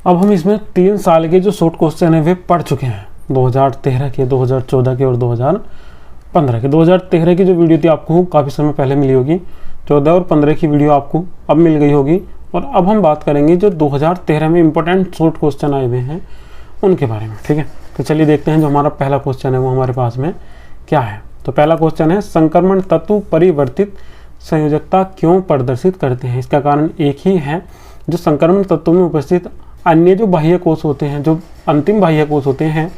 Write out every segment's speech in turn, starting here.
अब हम इसमें 3 साल के जो शॉर्ट क्वेश्चन है वे पढ़ चुके हैं, 2013 के, 2014 के और 2015 के। 2013 की जो वीडियो थी आपको काफ़ी समय पहले मिली होगी, 14 और 15 की वीडियो आपको अब मिल गई होगी। और अब हम बात करेंगे जो 2013 में इंपॉर्टेंट शॉर्ट क्वेश्चन आए हुए हैं उनके बारे में, ठीक है। तो चलिए देखते हैं जो हमारा पहला क्वेश्चन है वो हमारे पास में क्या है। तो पहला क्वेश्चन है, संक्रमण तत्व परिवर्तित संयोजकता क्यों प्रदर्शित करते हैं। इसका कारण एक ही है, जो संक्रमण तत्वों में उपस्थित अन्य जो बाह्य कोष होते हैं, जो अंतिम बाह्य कोष होते हैं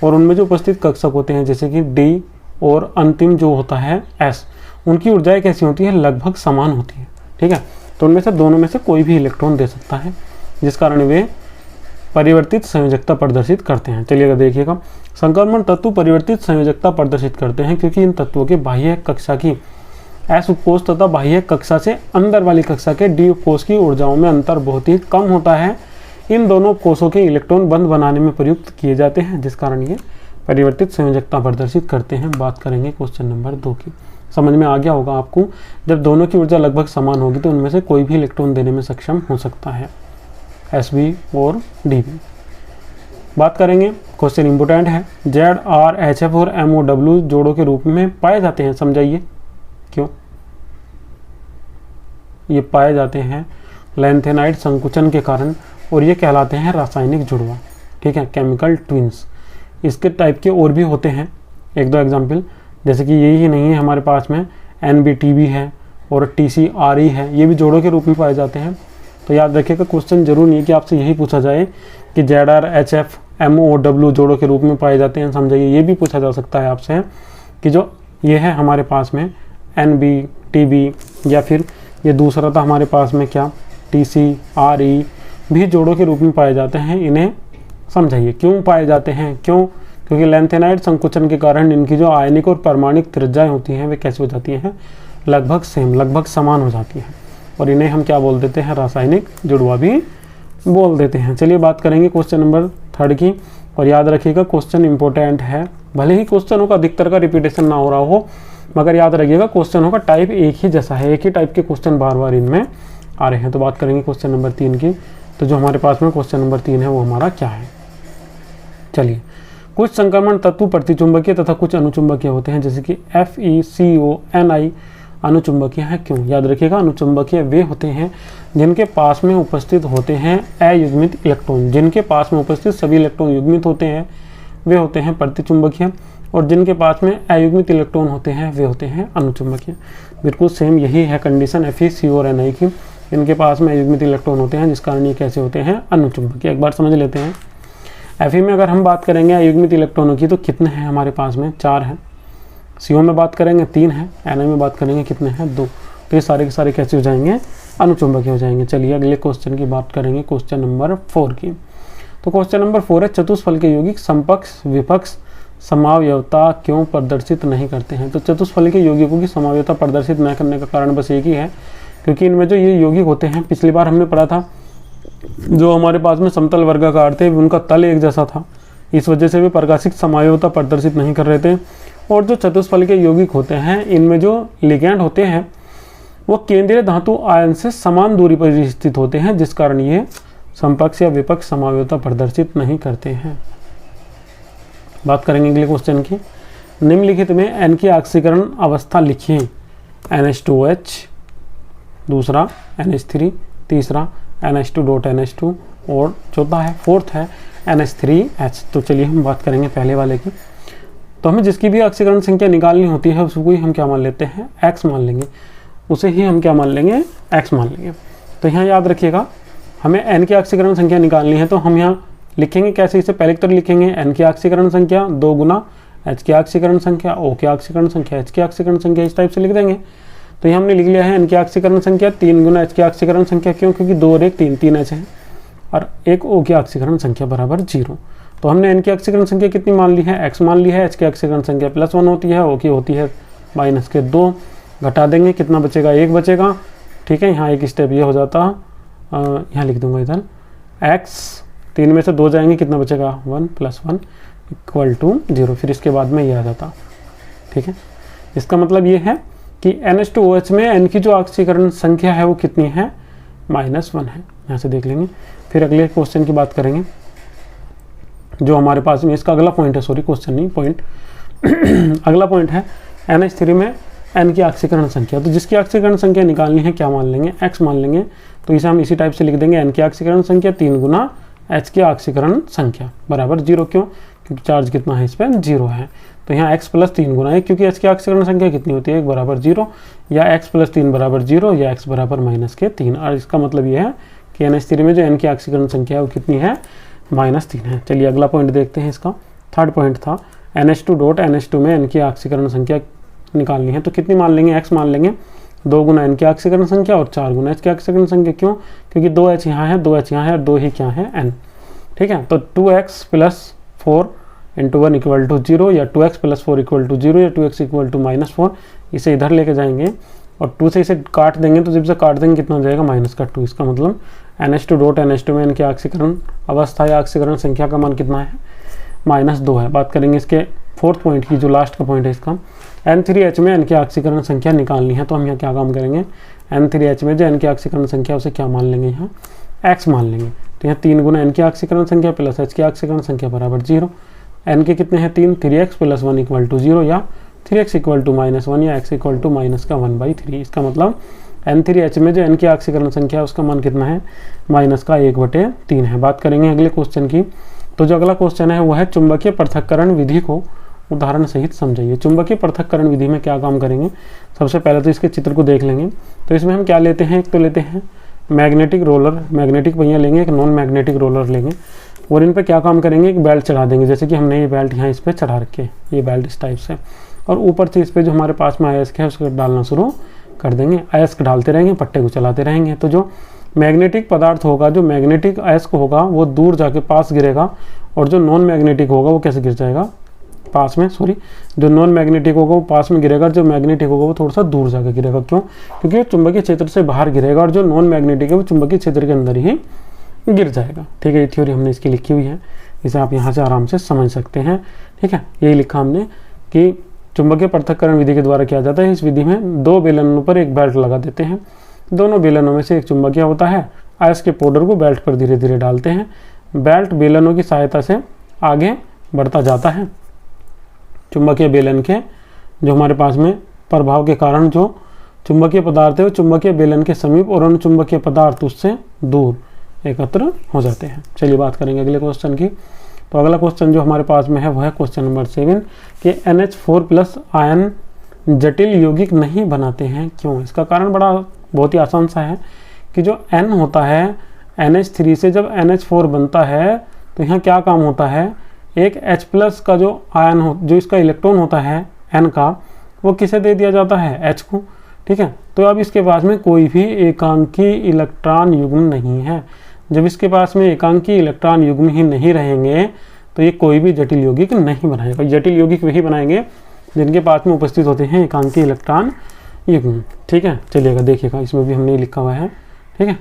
और उनमें जो उपस्थित कक्षक होते हैं जैसे कि डी और अंतिम जो होता है एस, उनकी ऊर्जाएं कैसी होती है, लगभग समान होती है, ठीक है। तो उनमें से दोनों में से कोई भी इलेक्ट्रॉन दे सकता है, जिस कारण वे परिवर्तित संयोजकता प्रदर्शित करते हैं। चलिएगा देखिएगा, संक्रमण तत्व परिवर्तित संयोजकता प्रदर्शित करते हैं क्योंकि इन तत्वों के बाह्य कक्षा की एस उपकोष तथा बाह्य कक्षा से अंदर वाली कक्षा के डी उपकोष की ऊर्जाओं में अंतर बहुत ही कम होता है। इन दोनों कोषों के इलेक्ट्रॉन बंध बनाने में प्रयुक्त किए जाते हैं, जिस कारण ये परिवर्तित संयोजकता प्रदर्शित करते हैं। बात करेंगे क्वेश्चन नंबर 2 की। समझ में आ गया होगा आपको, जब दोनों की ऊर्जा लगभग समान होगी तो उनमें से कोई भी इलेक्ट्रॉन देने में सक्षम हो सकता है, एसबी और डीबी। बात करेंगे, क्वेश्चन इंपोर्टेंट है, जेड आर एच एफ और एमओडब्ल्यू जोड़ों के रूप में पाए जाते हैं। समझाइए क्यों ये पाए जाते हैं। लैंथेनाइड संकुचन के कारण, और ये कहलाते हैं रासायनिक जुड़वा, ठीक है, केमिकल ट्विंस। इसके टाइप के और भी होते हैं, 1-2 एग्जाम्पल, जैसे कि यही ही नहीं है हमारे पास में NBTB है और TCRE है, ये भी जोड़ों के रूप में पाए जाते हैं। तो याद रखिएगा, क्वेश्चन जरूर नहीं है कि आपसे यही पूछा जाए कि ZR HF MOW जोड़ों के रूप में पाए जाते हैं। समझाइए, ये भी पूछा जा सकता है आपसे कि जो ये है हमारे पास में NBTB, या फिर ये दूसरा था हमारे पास में क्या, TCRE भी जोड़ों के रूप में पाए जाते हैं। इन्हें समझाइए क्यों पाए जाते हैं, क्यों, क्योंकि लैंथेनाइड संकुचन के कारण इनकी जो आयनिक और परमाणुक त्रिज्याएं होती हैं वे कैसे हो जाती हैं, लगभग सेम, लगभग समान हो जाती हैं, और इन्हें हम क्या बोल देते हैं, रासायनिक जुड़वा भी बोल देते हैं। चलिए बात करेंगे क्वेश्चन नंबर 3 की, और याद रखिएगा क्वेश्चन इंपॉर्टेंट है, भले ही क्वेश्चनों का अधिकतर का रिपीटेशन ना हो रहा हो, मगर याद रखिएगा क्वेश्चनों का टाइप एक ही जैसा है, एक ही टाइप के क्वेश्चन बार बार इनमें आ रहे हैं। तो बात करेंगे क्वेश्चन नंबर 3 की। तो जो हमारे पास में क्वेश्चन नंबर 3 है वो हमारा क्या है। चलिए, कुछ संक्रमण तत्व प्रतिचुंबकीय तथा कुछ अनुचुंबकीय होते हैं, जैसे कि FeCONi अनुचुंबकीय है। क्यों, याद रखिएगा, अनुचुंबकीय वे होते हैं जिनके पास में उपस्थित होते हैं अयुग्मित इलेक्ट्रॉन। जिनके पास में उपस्थित सभी इलेक्ट्रॉन युग्मित होते हैं वे होते हैं प्रतिचुंबकीय, और जिनके पास में अयुग्मित इलेक्ट्रॉन होते हैं वे होते हैं अनुचुंबकीय। बिल्कुल सेम यही है कंडीशन FeC और Ni की, इनके पास में अयुग्मित इलेक्ट्रॉन होते हैं, जिस कारण ये कैसे होते हैं, अनुचुंबकीय। एक बार समझ लेते हैं, Fe में अगर हम बात करेंगे अयुग्मित इलेक्ट्रॉनों की तो कितने हैं हमारे पास में, 4 हैं। CO में बात करेंगे 3 हैं, Ni में बात करेंगे कितने हैं, 2। तो ये सारे के सारे कैसे हो जाएंगे, अनुचुंबकीय हो जाएंगे। चलिए अगले क्वेश्चन की बात करेंगे, क्वेश्चन नंबर 4 की। तो क्वेश्चन नंबर 4 है, चतुष्फल के यौगिक समपक्ष विपक्ष समावयवता क्यों प्रदर्शित नहीं करते हैं। तो चतुष्फल के यौगिकों की समावयवता प्रदर्शित न करने का कारण बस एक ही है, क्योंकि इनमें जो ये यौगिक होते हैं, पिछली बार हमने पढ़ा था, जो हमारे पास में समतल वर्गाकार थे उनका तल एक जैसा था, इस वजह से वे प्रकाशिक समावयवता प्रदर्शित नहीं कर रहे थे। और जो चतुष्फल के यौगिक होते हैं, इनमें जो लिगैंड होते हैं वो केंद्रीय धातु आयन से समान दूरी पर स्थित होते हैं, जिस कारण ये समपक्ष या विपक्ष समावयवता प्रदर्शित नहीं करते हैं। बात करेंगे अगले क्वेश्चन की। निम्नलिखित में N की ऑक्सीकरण अवस्था लिखिए। NH2OH, दूसरा NH3, तीसरा NH2.NH2, और चौथा है, फोर्थ है NH3H। तो चलिए हम बात करेंगे पहले वाले की। तो हमें जिसकी भी ऑक्सीकरण संख्या निकालनी होती है उसको ही हम क्या मान लेते हैं, X मान लेंगे, उसे ही हम क्या मान लेंगे, X मान लेंगे। तो यहाँ याद रखिएगा, हमें N की ऑक्सीकरण संख्या निकालनी है, तो हम यहाँ लिखेंगे कैसे, इसे पहले की तरह लिखेंगे, N की ऑक्सीकरण संख्या 2 गुना H की ऑक्सीकरण संख्या, O की ऑक्सीकरण संख्या, H की ऑक्सीकरण संख्या, इस टाइप से लिख देंगे। तो ये हमने लिख लिया है N की ऑक्सीकरण संख्या 3 गुना H की ऑक्सीकरण संख्या। क्यों, क्योंकि 2 और 1 3 H है, और 1 O की ऑक्सीकरण संख्या बराबर 0। तो हमने N की ऑक्सीकरण संख्या कितनी मान ली है, X मान ली है। H की ऑक्सीकरण संख्या +1 होती है, O की होती है -2। घटा देंगे, कितना बचेगा, 1 बचेगा, ठीक है। यहाँ एक स्टेप ये हो जाता, यहाँ लिख दूंगा इधर, X 3 में से 2 जाएंगे, कितना बचेगा, 1 + 1 = 0। फिर इसके बाद में ये आ जाता, ठीक है। इसका मतलब ये है कि NH2OH में N की जो ऑक्सीकरण संख्या है वो कितनी है, -1 है। यहाँ से देख लेंगे। फिर अगले क्वेश्चन की बात करेंगे जो हमारे पास में इसका अगला पॉइंट है, सॉरी क्वेश्चन नहीं पॉइंट अगला पॉइंट है NH3 में N की ऑक्सीकरण संख्या। तो जिसकी ऑक्सीकरण संख्या निकालनी है क्या मान लेंगे, X मान लेंगे। तो इसे हम इसी टाइप से लिख देंगे N की ऑक्सीकरण संख्या 3 गुना H की ऑक्सीकरण संख्या बराबर 0। क्यों? क्योंकि चार्ज कितना है इस पर 0 है। तो यहाँ x प्लस 3 गुना 1, क्योंकि H की ऑक्सीकरण संख्या कितनी होती है 1 बराबर 0, या x प्लस 3 बराबर 0 या x बराबर -3। और इसका मतलब ये है कि NH3 में जो N की ऑक्सीकरण संख्या है वो कितनी है -3 है। चलिए अगला पॉइंट देखते हैं। इसका थर्ड पॉइंट था NH2 डॉट NH2 में N की ऑक्सीकरण संख्या निकालनी है। तो कितनी मान लेंगे, x मान लेंगे 2 गुना N की ऑक्सीकरण संख्या और 4 गुना H की ऑक्सीकरण संख्या। क्यों? क्योंकि 2H यहाँ है, 2H यहाँ है और 2 ही क्या है N। ठीक है, तो 2x plus 4 into 1 equal to 0, या 2x प्लस 4 इक्वल टू 0, या 2x इक्वल टू -4। इसे इधर लेके जाएंगे और 2 से इसे काट देंगे, तो जब से काट देंगे कितना हो जाएगा -2। इसका मतलब NH2 डॉट NH2 में इनकी ऑक्सीकरण अवस्था या ऑक्सीकरण संख्या का मान कितना है -2 है। बात करेंगे इसके फोर्थ पॉइंट की, जो लास्ट का पॉइंट है इसका। N3H में N की ऑक्सीकरण संख्या निकालनी है। तो हम यहाँ क्या काम करेंगे, N3H में जो N की ऑक्सीकरण संख्या उसे क्या मान लेंगे, यहाँ x मान लेंगे। तो यहाँ 3 गुना N की ऑक्सीकरण संख्या प्लस H की ऑक्सीकरण संख्या बराबर 0। N के कितने हैं 3, 3x प्लस 1 इक्वल टू 0, या 3x इक्वल टू -1, या x इक्वल टू -1/3। इसका मतलब N3H में जो N की ऑक्सीकरण संख्या है उसका मान कितना है -1/3 है। बात करेंगे अगले क्वेश्चन की। तो जो अगला क्वेश्चन है वो है चुंबकीय पृथक्करण विधि को उदाहरण सहित समझाइए। चुंबकीय पृथक्करण विधि में क्या काम करेंगे, सबसे पहले तो इसके चित्र को देख लेंगे। तो इसमें हम क्या लेते हैं, एक तो लेते हैं मैग्नेटिक रोलर, मैग्नेटिक पहिया लेंगे, एक नॉन मैग्नेटिक रोलर लेंगे, और इन पे क्या काम करेंगे, एक बेल्ट चढ़ा देंगे। जैसे कि हमने ये बेल्ट यहाँ इस पर चढ़ा रखे, ये बेल्ट इस टाइप से, और ऊपर से इस पर जो हमारे पास में अयस्क है उसको डालना शुरू कर देंगे। अयस्क डालते रहेंगे, पट्टे को चलाते रहेंगे। तो जो मैग्नेटिक पदार्थ होगा, जो मैग्नेटिक अयस्क होगा वो दूर जाके पास गिरेगा, और जो नॉन मैग्नेटिक होगा वो कैसे गिर जाएगा, पास में, सॉरी, जो नॉन मैग्नेटिक होगा वो पास में गिरेगा, जो मैग्नेटिक होगा वो थोड़ा सा दूर जाकर गिरेगा। क्यों? क्योंकि वो चुंबकीय क्षेत्र से बाहर गिरेगा, और जो नॉन मैग्नेटिक है वो चुंबकीय क्षेत्र के अंदर ही गिर जाएगा। ठीक है, ये थ्योरी हमने इसकी लिखी हुई है, इसे आप यहाँ से आराम से समझ सकते हैं। ठीक है, यही लिखा हमने कि चुंबकीय पृथक्करण विधि के द्वारा किया जाता है। इस विधि में 2 बेलनों पर एक बेल्ट लगा देते हैं, दोनों बेलनों में से एक चुंबकीय होता है। अयस्क के पाउडर को बेल्ट पर धीरे धीरे डालते हैं, बेल्ट बेलनों की सहायता से आगे बढ़ता जाता है। चुंबकीय बेलन के जो हमारे पास में प्रभाव के कारण जो चुंबकीय पदार्थ है वो चुंबकीय बेलन के समीप और अन्य चुंबकीय पदार्थ उससे दूर एकत्र हो जाते हैं। चलिए बात करेंगे अगले क्वेश्चन की। तो अगला क्वेश्चन जो हमारे पास में है वो है क्वेश्चन नंबर 7 कि NH4+ आयन जटिल यौगिक नहीं बनाते हैं, क्यों? इसका कारण बहुत ही आसान सा है कि जो N होता है NH3 से जब NH4 बनता है तो यहाँ क्या काम होता है, एक H+ का जो आयन हो, जो इसका इलेक्ट्रॉन होता है N का, वो किसे दे दिया जाता है, H को। ठीक है, तो अब इसके पास में कोई भी एकांकी इलेक्ट्रॉन युग्म नहीं है। जब इसके पास में एकांकी इलेक्ट्रॉन युग्म ही नहीं रहेंगे तो ये कोई भी जटिल यौगिक नहीं बनाएगा। जटिल यौगिक वही बनाएंगे जिनके पास में उपस्थित होते हैं एकांकी इलेक्ट्रॉन युग्म। ठीक है, चलिएगा देखिएगा, इसमें भी हमने लिखा हुआ है। ठीक है,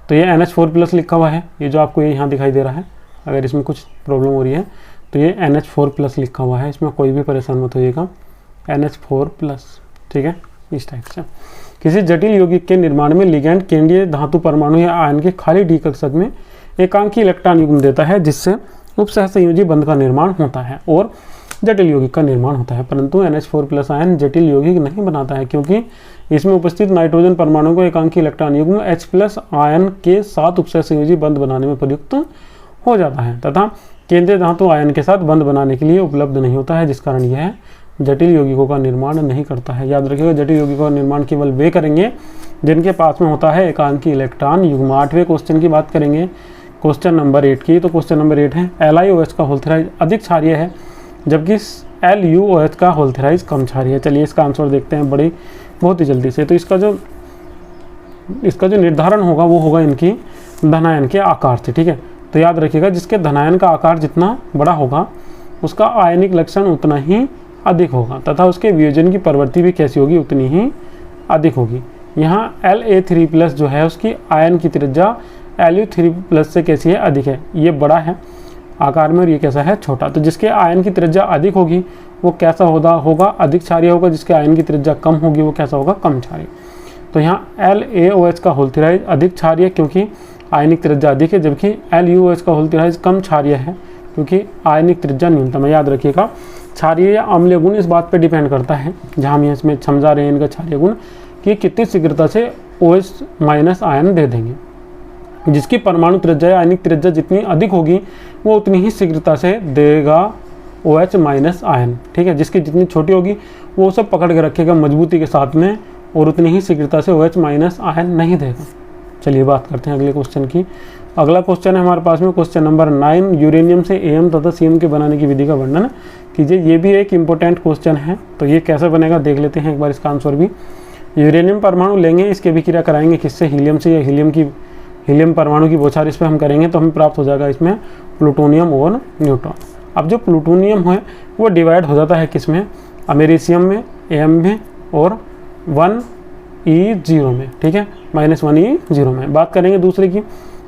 तो ये NH4+ लिखा हुआ है, ये जो आपको ये यहाँ दिखाई दे रहा है। अगर इसमें कुछ प्रॉब्लम हो रही है तो ये NH4+ लिखा हुआ है, इसमें कोई भी परेशान मत होइएगा, NH4+। ठीक है, इस टाइप से किसी जटिल यौगिक के निर्माण में लिगैंड केंद्रीय धातु परमाणु या आयन के खाली डी कक्षक में एकांकी इलेक्ट्रॉन युग्म देता है, जिससे उपसहसंयोजी बंध का निर्माण होता है और जटिल यौगिक का निर्माण होता है। परंतु NH4+ आयन जटिल यौगिक नहीं बनाता है, क्योंकि इसमें उपस्थित नाइट्रोजन परमाणु को एकांकी इलेक्ट्रॉन युग्म H+ आयन के साथ उपसहसंयोजी बंध बनाने में प्रयुक्त हो जाता है तथा केंद्रीय धातु आयन के साथ बंध बनाने के लिए उपलब्ध नहीं होता है, जिस कारण यह जटिल यौगिकों का निर्माण नहीं करता है। याद रखिएगा, जटिल यौगिकों का निर्माण केवल वे करेंगे जिनके पास में होता है एकांकी इलेक्ट्रॉन युग्म। 8वें क्वेश्चन की बात करेंगे, क्वेश्चन नंबर 8 की। तो क्वेश्चन नंबर 8 है LiOH का होल्थेराइज अधिक क्षारीय है जबकि LuOH का होल्थेराइज कम क्षारीय है। चलिए इसका आंसर देखते हैं बहुत ही जल्दी से। तो इसका जो निर्धारण होगा वो होगा इनकी धनायन के आकार से। ठीक है, तो याद रखिएगा, जिसके धनायन का आकार जितना बड़ा होगा उसका आयनिक लक्षण उतना ही अधिक होगा तथा उसके वियोजन की प्रवृत्ति भी कैसी होगी, उतनी ही अधिक होगी। यहाँ La3+ जो है उसकी आयन की त्रिज्या Lu3+ से कैसी है, अधिक है। ये बड़ा है आकार में और ये कैसा है, छोटा। तो जिसके आयन की त्रिज्या अधिक होगी वो कैसा होगा, अधिक क्षारीय होगा। जिसके आयन की त्रिज्या कम होगी वो कैसा होगा, कम क्षारीय। तो यहाँ LaOH का होल्थेराइज अधिक क्षारीय, क्योंकि आयनिक त्रिज्या अधिक है, जबकि LuOH का होल त्रिहाई कम क्षारीय है क्योंकि आयनिक त्रिज्या न्यूनतम है। याद रखिएगा, क्षारीय या अम्लीय गुण इस बात पर डिपेंड करता है, जहाँ हम इसमें समझा रहे हैं इनका क्षारीय गुण, कि कितनी शीघ्रता से OH माइनस आयन दे देंगे। जिसकी परमाणु त्रिज्या या आयनिक त्रिज्या जितनी अधिक होगी वो उतनी ही शीघ्रता से देगा OH माइनस आयन। ठीक है, जिसकी जितनी छोटी होगी वो सब पकड़ के रखेगा मजबूती के साथ में और उतनी ही शीघ्रता से OH माइनस आयन नहीं देगा। चलिए बात करते हैं अगले क्वेश्चन की। अगला क्वेश्चन है हमारे पास में क्वेश्चन नंबर 9, यूरेनियम से AM तथा CM के बनाने की विधि का वर्णन कीजिए। ये भी एक इम्पोर्टेंट क्वेश्चन है, तो ये कैसे बनेगा देख लेते हैं एक बार इसका आंसर भी। यूरेनियम परमाणु लेंगे, इसकी अभिक्रिया कराएंगे किससे, हीलियम से, या हीलियम परमाणु की बौछार इस पर हम करेंगे तो हमें प्राप्त हो जाएगा इसमें प्लूटोनियम और न्यूट्रॉन। अब जो प्लूटोनियम है वो डिवाइड हो जाता है किसमें, अमेरिशियम में, AM में और 1E0 में। ठीक है, -1E0 में। बात करेंगे दूसरे की,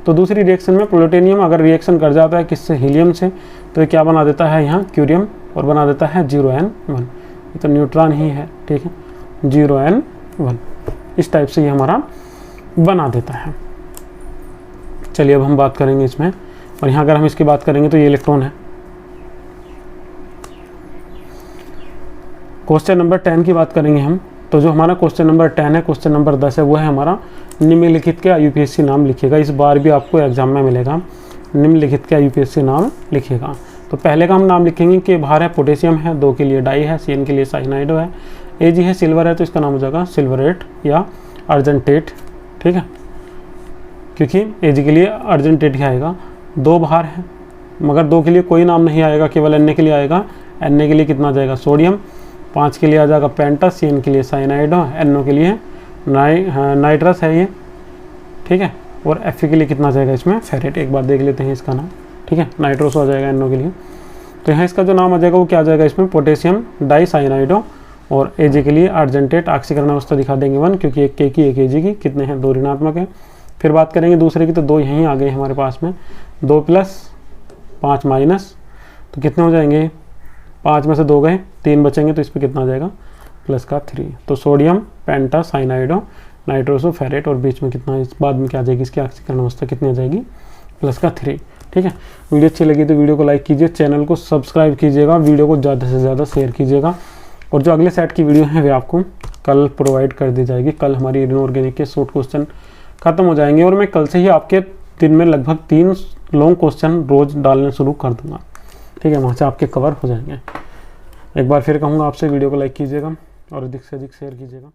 तो दूसरी रिएक्शन में प्लूटोनियम अगर रिएक्शन कर जाता है किससे, हीलियम से, तो ये क्या बना देता है यहाँ क्यूरियम और बना देता है 0N1। ये तो न्यूट्रॉन ही है। ठीक है, 0N1 इस टाइप से ये हमारा बना देता है। चलिए अब हम बात करेंगे इसमें, और यहाँ अगर हम इसकी बात करेंगे तो ये इलेक्ट्रॉन है। क्वेश्चन नंबर 10 की बात करेंगे हम, तो जो हमारा क्वेश्चन नंबर 10 है, क्वेश्चन नंबर 10 है, वो है हमारा निम्नलिखित के IUPAC नाम लिखिएगा। इस बार भी आपको एग्जाम में मिलेगा, निम्नलिखित के IUPAC नाम लिखिएगा। तो पहले का हम नाम लिखेंगे कि बाहर है पोटेशियम है, 2 के लिए डाई है, CN के लिए साइनाइड है, Ag है सिल्वर है, तो इसका नाम हो जाएगा सिल्वरेट या अर्जेंटेट। ठीक है, क्योंकि Ag के लिए अर्जेंटेट ही आएगा। 2 बाहर है, मगर 2 के लिए कोई नाम नहीं आएगा, केवल Na के लिए आएगा। Na के लिए कितना जाएगा, सोडियम। 5 के लिए आ जाएगा पेंटा, CN के लिए साइनाइड, NO के लिए नाइट्रस है ये। ठीक है, और Fe के लिए कितना जाएगा इसमें, फेरेट। एक बार देख लेते हैं इसका नाम। ठीक है, नाइट्रोस आ जाएगा NO के लिए। तो यहाँ इसका जो नाम आ जाएगा वो क्या आ जाएगा इसमें, पोटेशियम डाइसाइनाइडो, और Ag के लिए अर्जेंटेट। ऑक्सीकरण अवस्था दिखा देंगे 1, क्योंकि एक K की एक Ag की, कितने हैं, 2 ऋणात्मक है। फिर बात करेंगे दूसरे की, तो 2 यहीं आ गए हमारे पास में, 2 प्लस 5 माइनस, तो कितने हो जाएंगे, 5 में से 2 गए, 3 बचेंगे, तो इस पर कितना आ जाएगा, प्लस का 3। तो सोडियम पेंटा साइनाइडो नाइट्रोसो फेरेट, और बीच में कितना, इस बाद में क्या आ जाएगी इसकी ऑक्सीकरण अवस्था कितनी आ जाएगी, प्लस का 3। ठीक है, वीडियो अच्छी लगी तो वीडियो को लाइक कीजिए, चैनल को सब्सक्राइब कीजिएगा, वीडियो को ज़्यादा से ज़्यादा शेयर कीजिएगा। और जो अगले सेट की वीडियो है वे आपको कल प्रोवाइड कर दी जाएगी। कल हमारी इनऑर्गेनिक के शॉर्ट क्वेश्चन खत्म हो जाएंगे, और मैं कल से ही आपके दिन में लगभग 3 लॉन्ग क्वेश्चन रोज़ डालने शुरू कर दूंगा। ठीक है, वहाँ से आपके कवर हो जाएंगे। एक बार फिर कहूँगा आपसे, वीडियो को लाइक कीजिएगा और अधिक से अधिक शेयर कीजिएगा।